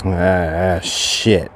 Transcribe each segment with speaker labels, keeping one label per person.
Speaker 1: Ah, shit.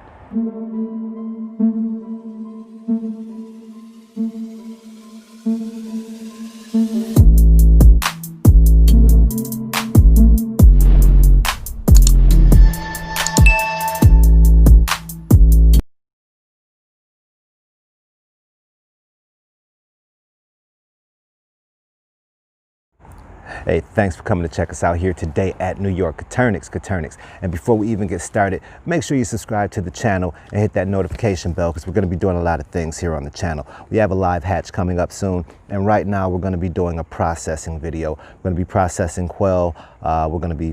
Speaker 1: Hey, thanks for coming to check us out here today at New York Coturnix. And before we even get started, make sure you subscribe to the channel and hit that notification bell because we're going to be doing a lot of things here on the channel. We have a live hatch coming up soon, and right now we're going to be doing a processing video. We're going to be processing quail. We're going to be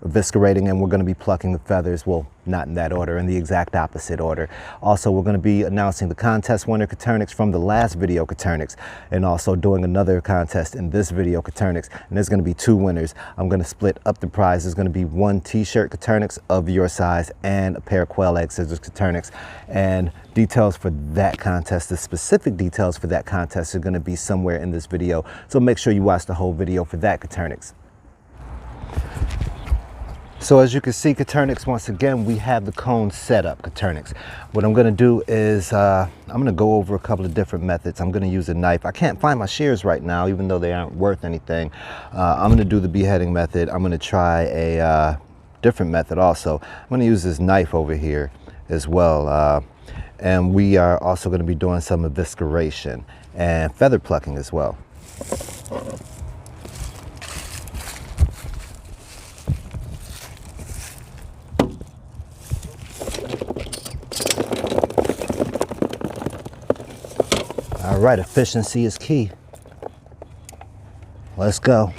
Speaker 1: eviscerating, and we're going to be plucking the feathers. Well, not in that order, in the exact opposite order. Also, we're going to be announcing the contest winner Coturnix from the last video Coturnix, and also doing another contest in this video Coturnix, and there's going to be 2 winners. I'm going to split up the prize. There's going to be 1 t-shirt Coturnix of your size and a pair of quail egg scissors Coturnix, and details for that contest, the specific details for that contest are going to be somewhere in this video, so make sure you watch the whole video for that Coturnix. So as you can see, Coturnix, once again, we have the cone set up, Coturnix. What I'm gonna do is, I'm gonna go over a couple of different methods. I'm gonna use a knife. I can't find my shears right now, even though they aren't worth anything. I'm gonna do the beheading method. I'm gonna try a different method also. I'm gonna use this knife over here as well. And we are also gonna be doing some evisceration and feather plucking as well. All right, efficiency is key. Let's go.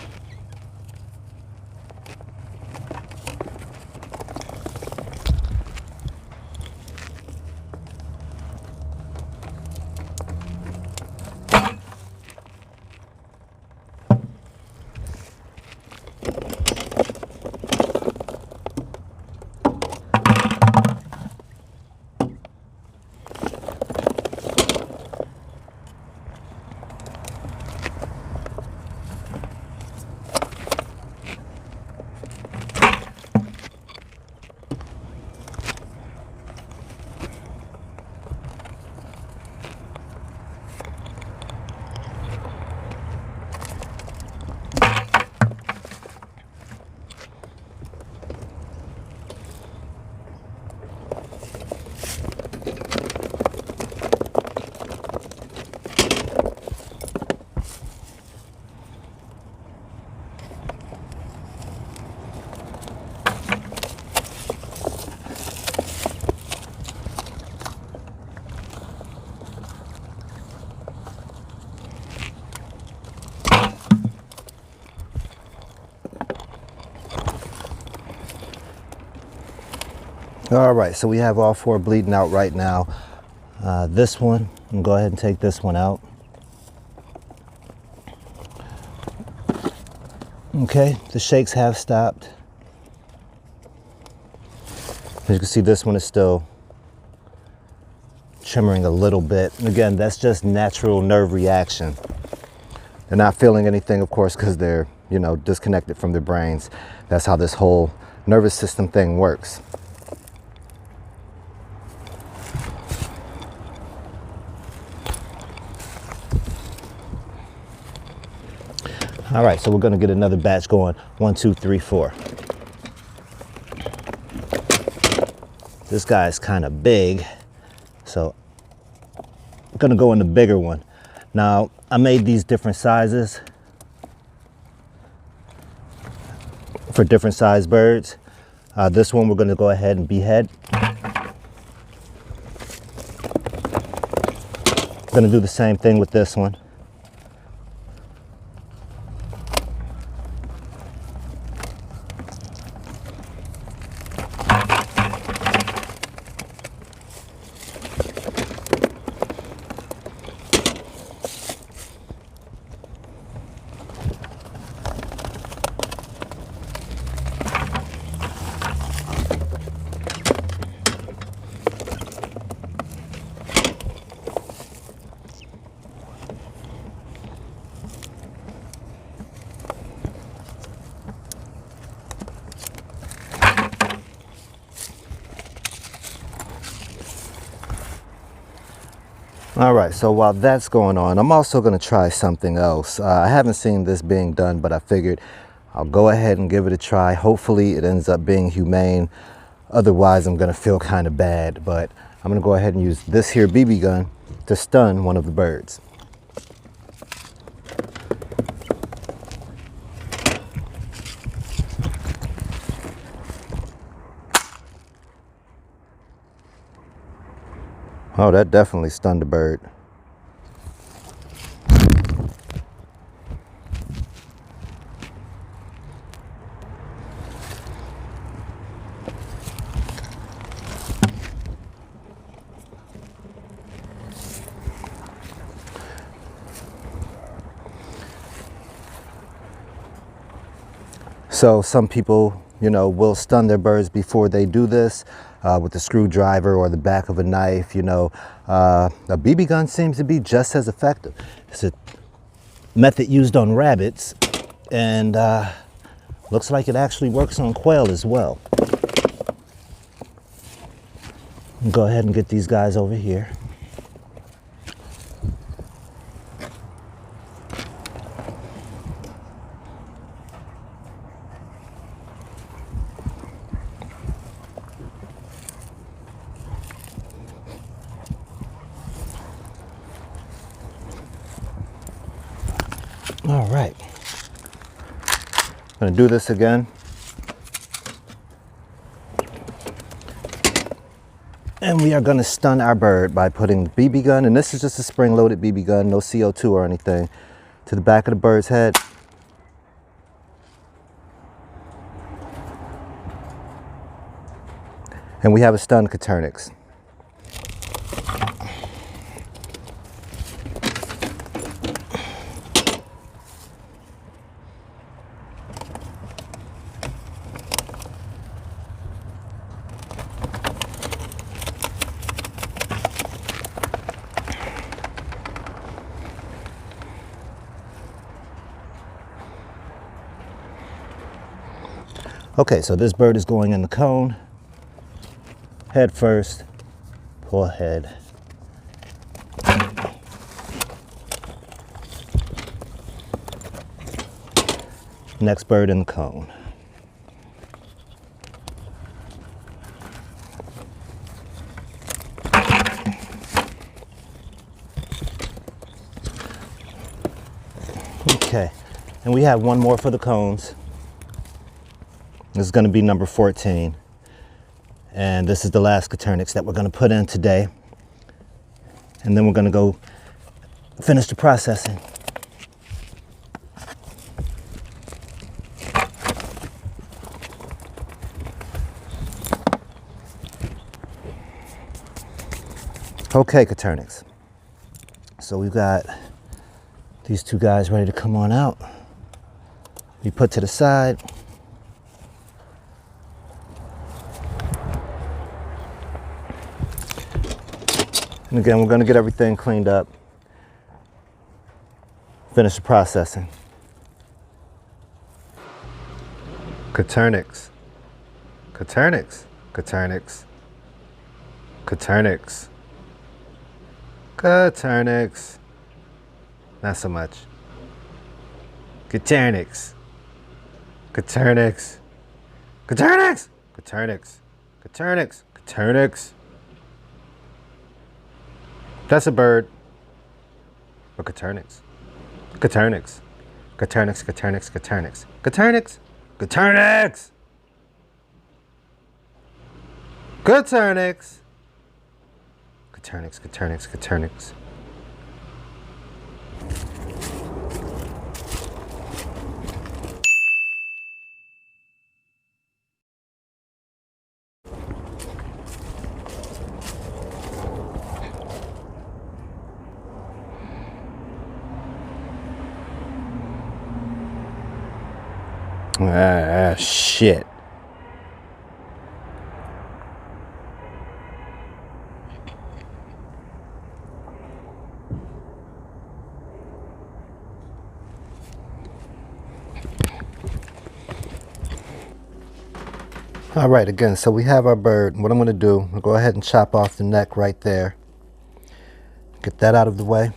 Speaker 1: All right, so we have all 4 bleeding out right now. This one, I'm gonna go ahead and take this one out. Okay, the shakes have stopped. As you can see, this one is still shimmering a little bit. And again, that's just natural nerve reaction. They're not feeling anything, of course, because they're, you know, disconnected from their brains. That's how this whole nervous system thing works. All right, so we're gonna get another batch going. 1, 2, 3, 4. This guy is kind of big, so I'm gonna go in the bigger one. Now, I made these different sizes for different size birds. This one we're gonna go ahead and behead. Gonna do the same thing with this one. All right, so while that's going on, I'm also going to try something else. I haven't seen this being done, but I figured I'll go ahead and give it a try. Hopefully it ends up being humane. Otherwise, I'm going to feel kind of bad, but I'm going to go ahead and use this here BB gun to stun one of the birds. Oh, that definitely stunned a bird. So some people, you know, will stun their birds before they do this with a screwdriver or the back of a knife. You know, a BB gun seems to be just as effective. It's a method used on rabbits, and looks like it actually works on quail as well. Go ahead and get these guys over here. All right, I'm gonna do this again. And we are gonna stun our bird by putting the BB gun, and this is just a spring-loaded BB gun, no CO2 or anything, to the back of the bird's head. And we have a stunned Coturnix. Okay, so this bird is going in the cone. Head first, pull head. Next bird in the cone. Okay, and we have one more for the cones. This is going to be number 14. And this is the last Coturnix that we're going to put in today. And then we're going to go finish the processing. Okay, Coturnix. So we've got these two guys ready to come on out. We put to the side. And again, we're going to get everything cleaned up, finish the processing. Coturnix, Coturnix, Coturnix, Coturnix, Coturnix. Not so much. Coturnix, Coturnix, Coturnix, Coturnix, Coturnix, Coturnix. That's a bird. Or Coturnix. Coturnix. Coturnix, Coturnix, Coturnix. Coturnix. Coturnix. Coturnix. Coturnix, Coturnix, Coturnix. Ah, shit. All right, again, so we have our bird. What I'm going to do, I'll go ahead and chop off the neck right there. Get that out of the way.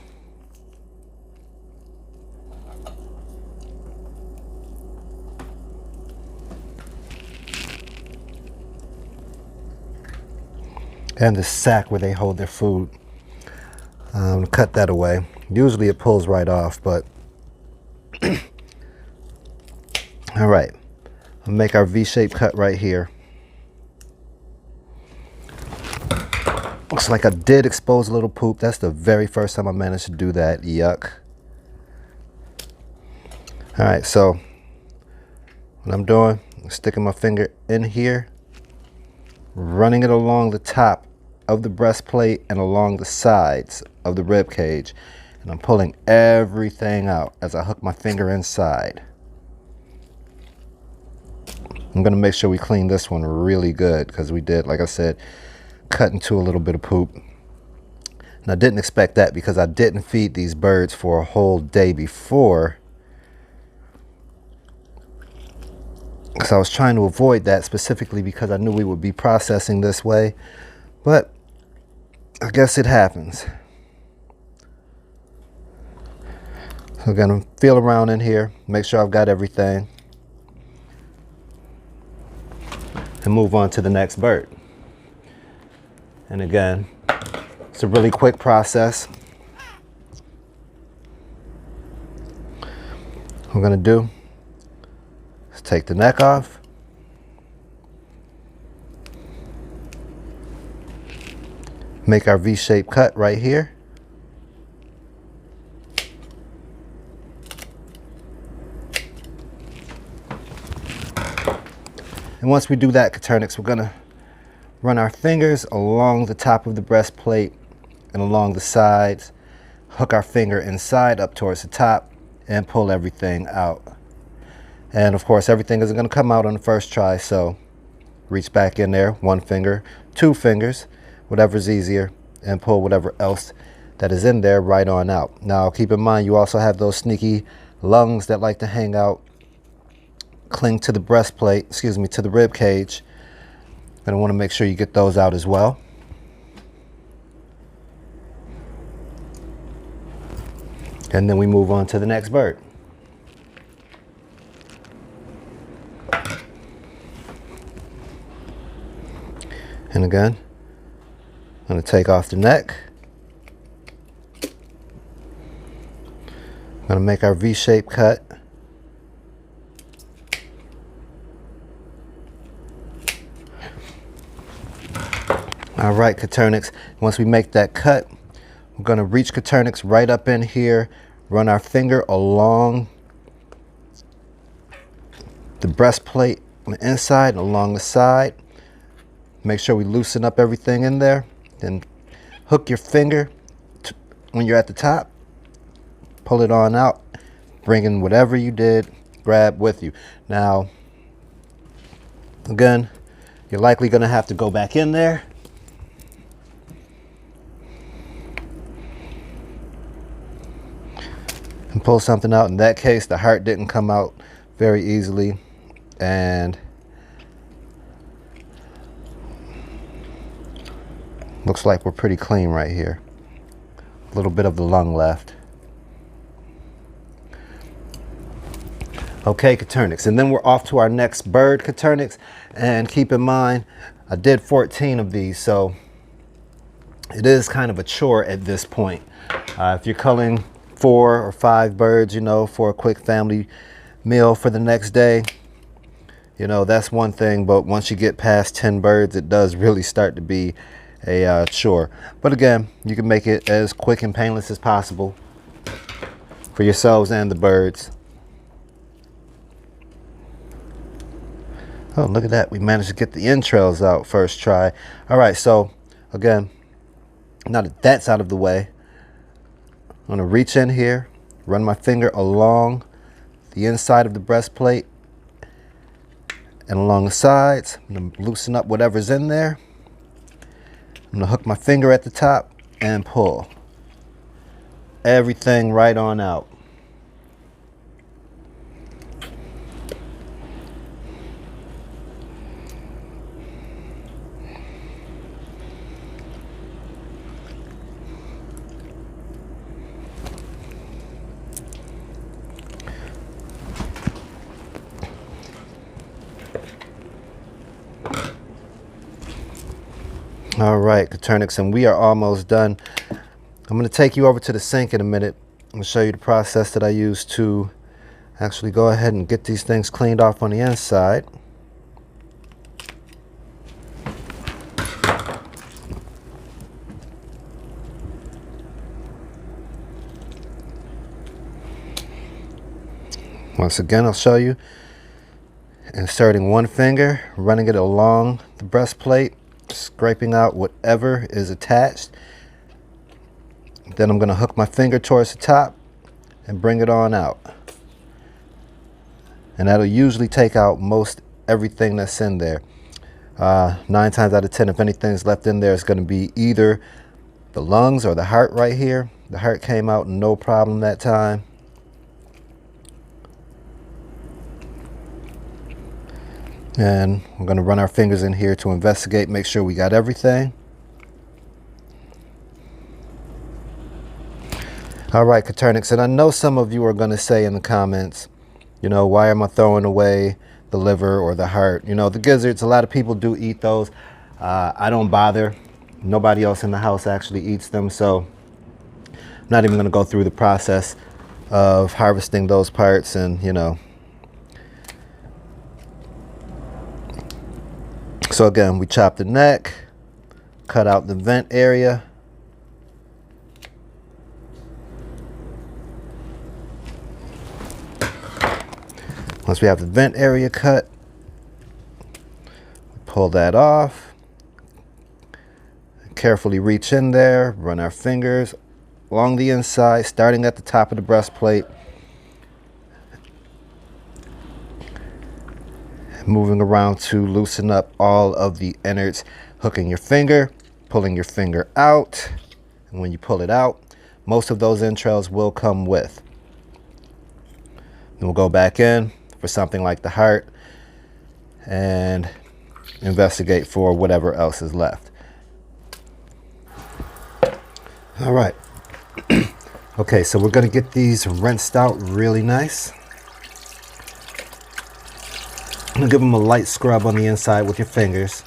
Speaker 1: And the sack where they hold their food. I'm gonna cut that away. Usually it pulls right off, but all right. I'll make our V-shaped cut right here. Looks like I did expose a little poop. That's the very first time I managed to do that. Yuck. All right, so what I'm doing, I'm sticking my finger in here, running it along the top of the breastplate and along the sides of the rib cage, and I'm pulling everything out as I hook my finger inside. I'm gonna make sure we clean this one really good because we did, like I said, cut into a little bit of poop. And I didn't expect that because I didn't feed these birds for a whole day before, because I was trying to avoid that specifically because I knew we would be processing this way, but I guess it happens. So I'm gonna feel around in here, make sure I've got everything, and move on to the next bird. And again, it's a really quick process. What we're gonna do is take the neck off, make our V-shaped cut right here. And once we do that, Coturnix, we're gonna run our fingers along the top of the breastplate and along the sides, hook our finger inside up towards the top, and pull everything out. And of course, everything isn't gonna come out on the first try, so reach back in there, one finger, two fingers, whatever's easier, and pull whatever else that is in there right on out. Now, keep in mind, you also have those sneaky lungs that like to hang out, cling to the breastplate, excuse me, to the rib cage. And I want to make sure you get those out as well. And then we move on to the next bird. And again, I'm going to take off the neck. I'm going to make our V-shaped cut. All right, Coturnix, once we make that cut, we're gonna reach Coturnix right up in here, run our finger along the breastplate on the inside and along the side. Make sure we loosen up everything in there. Then hook your finger when you're at the top, pull it on out, bring in whatever you did, grab with you. Now, again, you're likely gonna have to go back in there and pull something out. In that case, the heart didn't come out very easily, and looks like we're pretty clean right here. A little bit of the lung left. Okay, Coturnix, and then we're off to our next bird, Coturnix, and keep in mind, I did 14 of these, so it is kind of a chore at this point. If you're culling 4 or 5 birds, you know, for a quick family meal for the next day, you know, that's one thing, but once you get past 10 birds, it does really start to be a chore. But again, you can make it as quick and painless as possible for yourselves and the birds. Oh, look at that, we managed to get the entrails out first try. All right, so again, now that that's out of the way, I'm going to reach in here, run my finger along the inside of the breastplate and along the sides. I'm going to loosen up whatever's in there. I'm going to hook my finger at the top and pull everything right on out. All right, Coturnix, and we are almost done. I'm going to take you over to the sink in a minute and show you the process that I use to actually go ahead and get these things cleaned off on the inside. Once again, I'll show you inserting one finger, running it along the breastplate, scraping out whatever is attached. Then I'm going to hook my finger towards the top and bring it on out. And that'll usually take out most everything that's in there. 9 times out of 10, if anything's left in there, it's going to be either the lungs or the heart right here. The heart came out no problem that time. And we're going to run our fingers in here to investigate, make sure we got everything. All right, Coturnix, and I know some of you are going to say in the comments, you know, why am I throwing away the liver or the heart? You know, the gizzards, a lot of people do eat those. I don't bother. Nobody else in the house actually eats them, so I'm not even going to go through the process of harvesting those parts and, you know. So again, we chop the neck, cut out the vent area. Once we have the vent area cut, pull that off. Carefully reach in there, run our fingers along the inside, starting at the top of the breastplate. Moving around to loosen up all of the innards, hooking your finger, pulling your finger out, and when you pull it out, most of those entrails will come with. Then we'll go back in for something like the heart and investigate for whatever else is left. All right. Okay, so we're going to get these rinsed out really nice. I'm going to give them a light scrub on the inside with your fingers.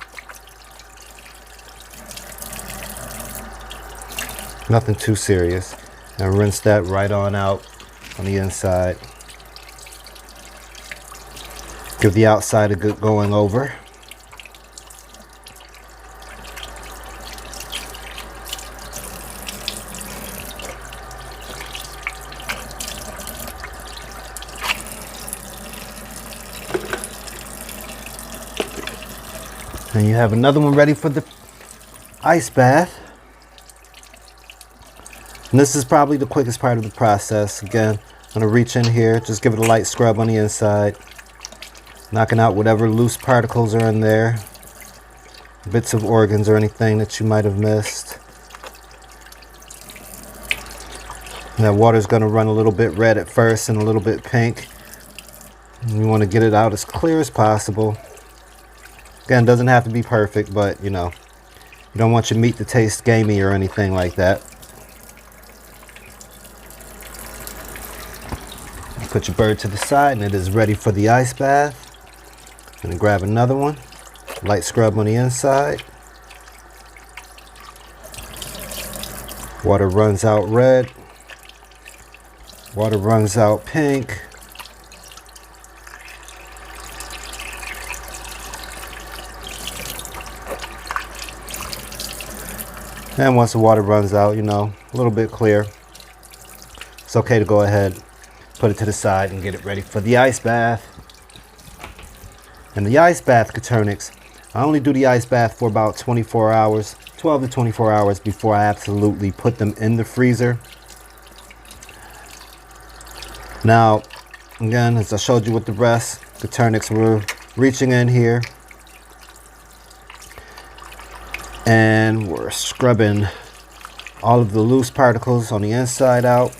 Speaker 1: Nothing too serious. And rinse that right on out on the inside. Give the outside a good going over. And you have another one ready for the ice bath. And this is probably the quickest part of the process. Again, I'm going to reach in here, just give it a light scrub on the inside, knocking out whatever loose particles are in there, bits of organs or anything that you might have missed. And that water's going to run a little bit red at first and a little bit pink. And you want to get it out as clear as possible. Again, doesn't have to be perfect, but you know, you don't want your meat to taste gamey or anything like that. Put your bird to the side and it is ready for the ice bath. I'm going to grab another one. Light scrub on the inside. Water runs out red. Water runs out pink. And once the water runs out, you know, a little bit clear, it's okay to go ahead, put it to the side and get it ready for the ice bath. And the ice bath, Coturnix, I only do the ice bath for about 24 hours, 12 to 24 hours before I absolutely put them in the freezer. Now, again, as I showed you with the breast, Coturnix, we're reaching in here and we're scrubbing all of the loose particles on the inside out.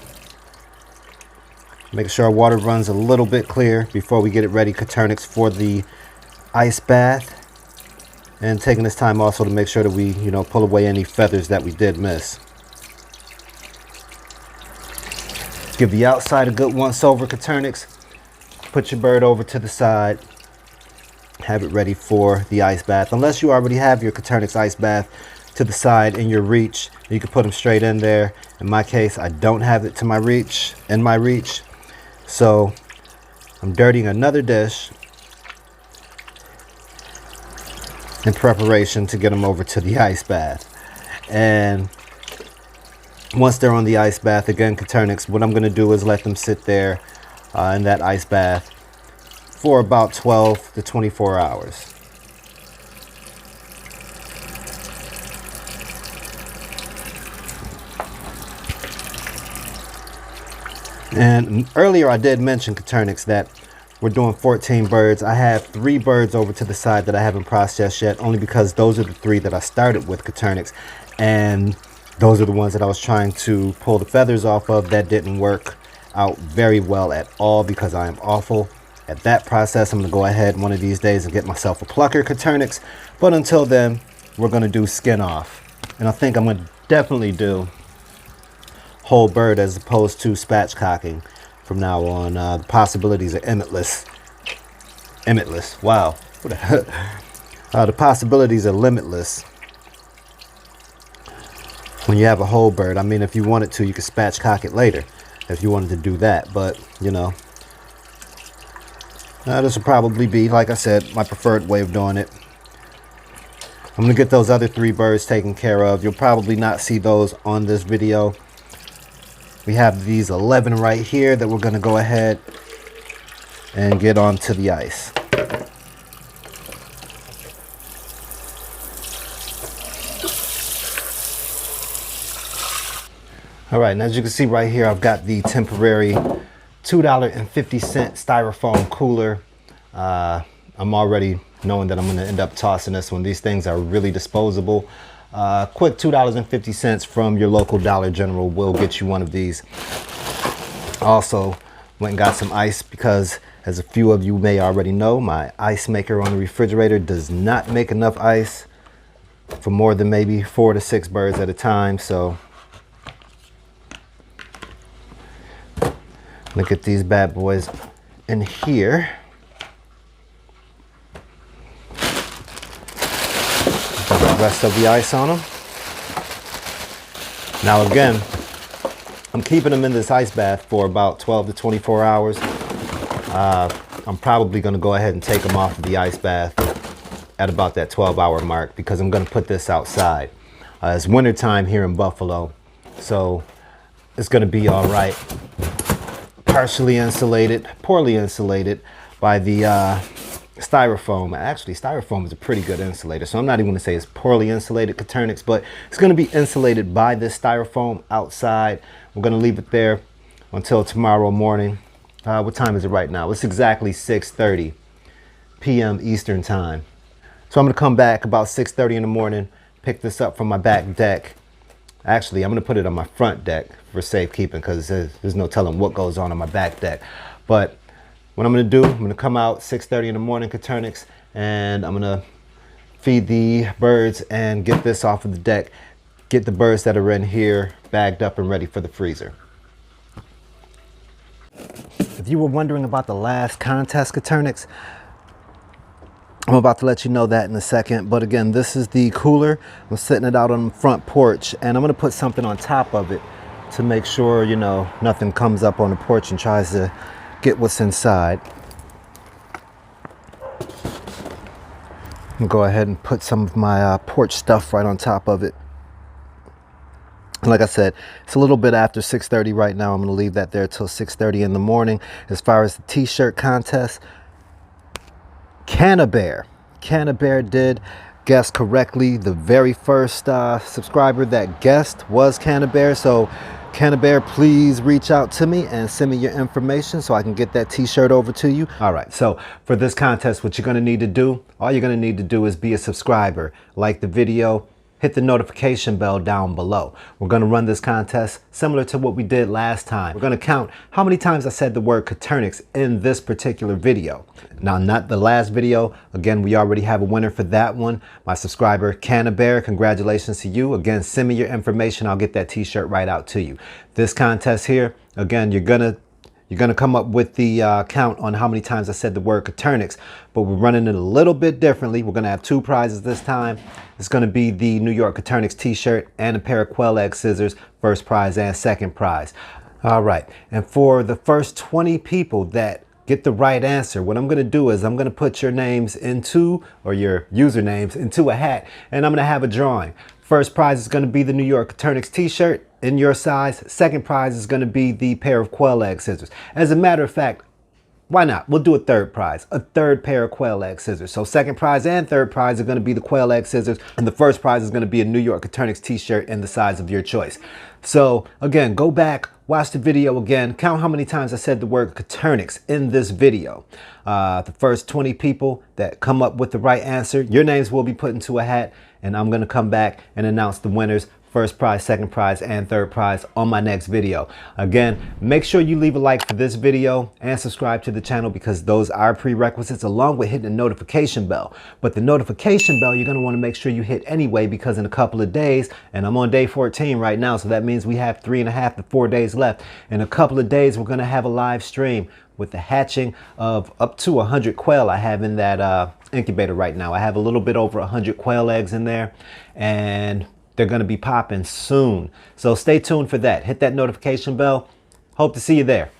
Speaker 1: Make sure our water runs a little bit clear before we get it ready, Coturnix, for the ice bath. And taking this time also to make sure that we, you know, pull away any feathers that we did miss. Give the outside a good once over, Coturnix. Put your bird over to the side. Have it ready for the ice bath. Unless you already have your Coturnix ice bath, to the side in your reach. You can put them straight in there. In my case, I don't have it to my reach, so I'm dirtying another dish in preparation to get them over to the ice bath. And once they're on the ice bath, again, Coturnix, what I'm going to do is let them sit there in that ice bath for about 12 to 24 hours. And earlier I did mention, Coturnix, that we're doing 14 birds. I have 3 birds over to the side that I haven't processed yet, only because those are the 3 that I started with, Coturnix. And those are the ones that I was trying to pull the feathers off of. That didn't work out very well at all because I am awful at that process. I'm going to go ahead one of these days and get myself a plucker, Coturnix. But until then, we're going to do skin off. And I think I'm going to definitely do whole bird as opposed to spatchcocking from now on. The possibilities are limitless. Wow. The possibilities are limitless when you have a whole bird. I mean, if you wanted to, you could spatchcock it later if you wanted to do that. But, you know, this will probably be, like I said, my preferred way of doing it. I'm going to get those other 3 birds taken care of. You'll probably not see those on this video. We have these 11 right here that we're going to go ahead and get onto the ice. All right, and as you can see right here, I've got the temporary $2.50 styrofoam cooler. I'm already knowing that I'm going to end up tossing this one. These things are really disposable. Quick $2.50 from your local Dollar General will get you one of these. Also went and got some ice because, as a few of you may already know, my ice maker on the refrigerator does not make enough ice for more than maybe 4 to 6 birds at a time. So look at these bad boys in here. The rest of the ice on them. Now again, I'm keeping them in this ice bath for about 12 to 24 hours. I'm probably going to go ahead and take them off of the ice bath at about that 12-hour mark because I'm going to put this outside. It's winter time here in Buffalo, so it's going to be all right. Partially insulated, poorly insulated by the styrofoam. Actually, styrofoam is a pretty good insulator, so I'm not even going to say it's poorly insulated, Coturnix, but it's going to be insulated by this styrofoam outside. We're going to leave it there until tomorrow morning. What time is it right now? It's exactly 6:30 p.m. Eastern time. So I'm going to come back about 6:30 in the morning, pick this up from my back deck. Actually, I'm going to put it on my front deck for safekeeping because there's no telling what goes on my back deck. But what I'm going to do, I'm going to come out 6:30 in the morning, Coturnix, and I'm going to feed the birds and get this off of the deck. Get the birds that are in here bagged up and ready for the freezer. If you were wondering about the last contest, Coturnix, I'm about to let you know that in a second. But again, this is the cooler. I'm setting it out on the front porch, and I'm going to put something on top of it to make sure, you know, nothing comes up on the porch and tries to get what's inside. I'm gonna go ahead and put some of my porch stuff right on top of it. Like I said, it's a little bit after 6:30 right now. I'm gonna leave that there till 6:30 in the morning. As far as the t-shirt contest, Cannabear did guess correctly. The very first subscriber that guessed was Cannabear. So Cannabear, please reach out to me and send me your information so I can get that t-shirt over to you. All right, so for this contest, what you're gonna need to do, all you're gonna need to do is be a subscriber, like the video, hit the notification bell down below. We're gonna run this contest similar to what we did last time. We're gonna count how many times I said the word Coturnix in this particular video. Now, not the last video. Again, we already have a winner for that one. My subscriber, Cannabear, congratulations to you. Again, send me your information. I'll get that t-shirt right out to you. This contest here, again, you're gonna You're going to come up with the count on how many times I said the word Coturnix, but we're running it a little bit differently. We're going to have 2 prizes this time. It's going to be the New York Coturnix t-shirt and a pair of quail egg scissors, first prize and second prize. All right, and for the first 20 people that get the right answer, what I'm going to do is I'm going to put your names into, or your usernames into a hat, and I'm going to have a drawing. First prize is going to be the New York Coturnix t-shirt in your size. Second prize is going to be the pair of quail egg scissors. As a matter of fact, why not? We'll do a third prize, a third pair of quail egg scissors. So second prize and third prize are going to be the quail egg scissors, and the first prize is going to be a New York Coturnix t-shirt in the size of your choice. So again, go back, watch the video again, count how many times I said the word Coturnix in this video. The first 20 people that come up with the right answer, your names will be put into a hat, and I'm going to come back and announce the winners, first prize, second prize, and third prize on my next video. Again, make sure you leave a like for this video and subscribe to the channel, because those are prerequisites, along with hitting the notification bell. But the notification bell you're going to want to make sure you hit anyway, because in a couple of days, and I'm on day 14 right now, so that means we have 3.5 to 4 days left. In a couple of days, we're going to have a live stream with the hatching of up to 100 quail I have in that incubator right now. I have a little bit over 100 quail eggs in there, and they're going to be popping soon. So stay tuned for that. Hit that notification bell. Hope to see you there.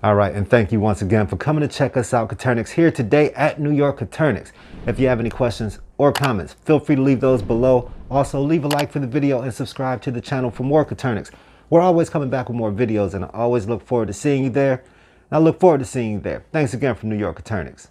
Speaker 1: All right, and thank you once again for coming to check us out, Coturnix, here today at New York Coturnix. If you have any questions or comments, feel free to leave those below. Also, leave a like for the video and subscribe to the channel for more Coturnix. We're always coming back with more videos, and I always look forward to seeing you there. I look forward to seeing you there. Thanks again from New York Coturnix.